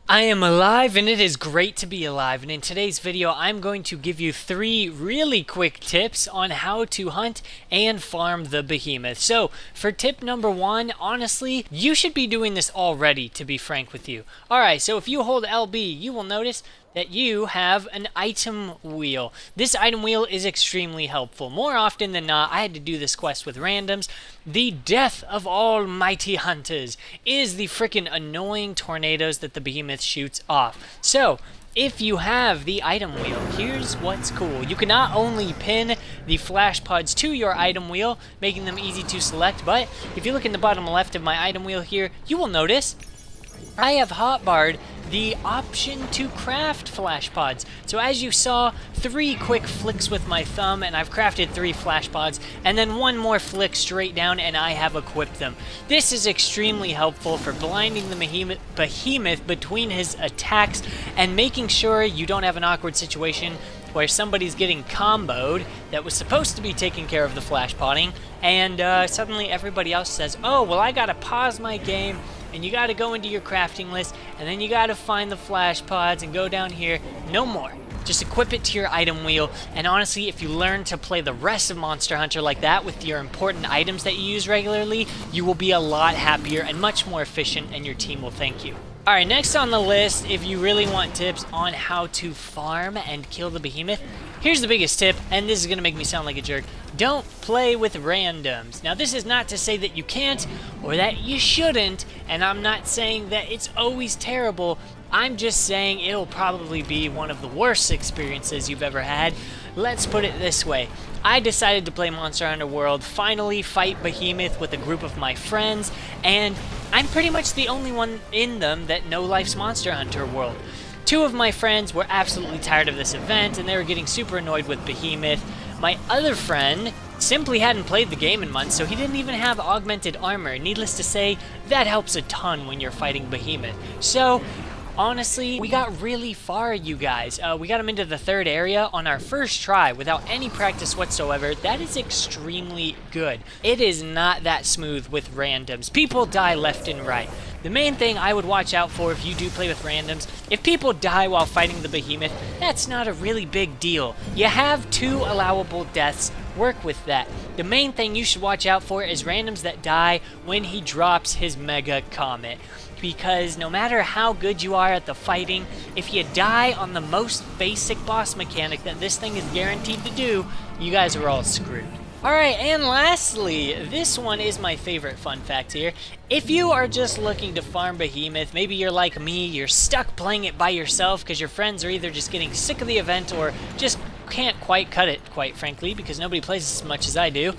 I am alive and it is great to be alive, and in today's video I'm going to give you 3 really quick tips on how to hunt and farm the behemoth. So for tip number 1, honestly, you should be doing this already, to be frank with you. Alright, so if you hold LB, you will notice that you have an item wheel. This item wheel is extremely helpful. More often than not, I had to do this quest with randoms. The death of all mighty hunters is the freaking annoying tornadoes that the behemoth shoots off. So, if you have the item wheel, here's what's cool. You can not only pin the flash pods to your item wheel, making them easy to select, but if you look in the bottom left of my item wheel here, you will notice I have hotbarred the option to craft flash pods. So as you saw, 3 quick flicks with my thumb and I've crafted 3 flash pods, and then 1 more flick straight down and I have equipped them. This is extremely helpful for blinding the behemoth between his attacks and making sure you don't have an awkward situation where somebody's getting comboed that was supposed to be taking care of the flash podding, and suddenly everybody else says, oh, well, I gotta pause my game, and you gotta go into your crafting list, and then you gotta find the flash pods and go down here. No more. Just equip it to your item wheel, and honestly, if you learn to play the rest of Monster Hunter like that with your important items that you use regularly, you will be a lot happier and much more efficient, and your team will thank you. Alright, next on the list, if you really want tips on how to farm and kill the behemoth, here's the biggest tip, and this is going to make me sound like a jerk. Don't play with randoms. Now, this is not to say that you can't or that you shouldn't, and I'm not saying that it's always terrible. I'm just saying it'll probably be one of the worst experiences you've ever had. Let's put it this way. I decided to play Monster Hunter World, finally fight Behemoth with a group of my friends, and I'm pretty much the only one in them that likes Monster Hunter World. 2 of my friends were absolutely tired of this event, and they were getting super annoyed with Behemoth. My other friend simply hadn't played the game in months, so he didn't even have augmented armor. Needless to say, that helps a ton when you're fighting Behemoth. So, honestly, we got really far, you guys. We got him into the 3rd area on our first try without any practice whatsoever. That is extremely good. It is not that smooth with randoms. People die left and right. The main thing I would watch out for if you do play with randoms, if people die while fighting the behemoth, that's not a really big deal. You have 2 allowable deaths. Work with that. The main thing you should watch out for is randoms that die when he drops his mega comet. Because no matter how good you are at the fighting, if you die on the most basic boss mechanic that this thing is guaranteed to do, you guys are all screwed. Alright, and lastly, this one is my favorite fun fact here. If you are just looking to farm Behemoth, maybe you're like me, you're stuck playing it by yourself because your friends are either just getting sick of the event or just can't quite cut it, quite frankly, because nobody plays as much as I do,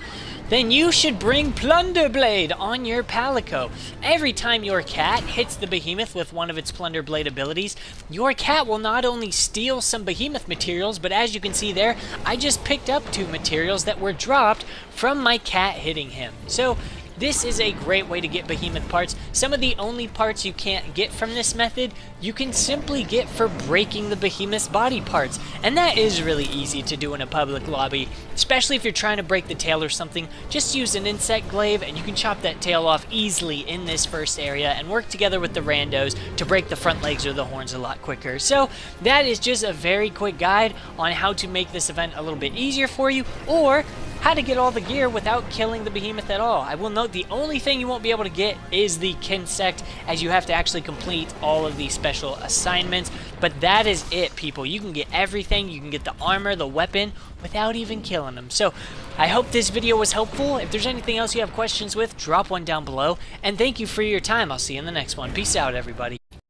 then you should bring Plunder Blade on your Palico. Every time your cat hits the behemoth with one of its Plunder Blade abilities, your cat will not only steal some behemoth materials, but as you can see there, I just picked up 2 materials that were dropped from my cat hitting him. So this is a great way to get behemoth parts. Some of the only parts you can't get from this method, you can simply get for breaking the behemoth's body parts. And that is really easy to do in a public lobby, especially if you're trying to break the tail or something. Just use an insect glaive and you can chop that tail off easily in this first area and work together with the randos to break the front legs or the horns a lot quicker. So that is just a very quick guide on how to make this event a little bit easier for you, or how to get all the gear without killing the behemoth at all. I will note the only thing you won't be able to get is the Kinsect, as you have to actually complete all of these special assignments. But that is it, people. You can get everything. You can get the armor, the weapon, without even killing them. So I hope this video was helpful. If there's anything else you have questions with, drop one down below. And thank you for your time. I'll see you in the next one. Peace out, everybody.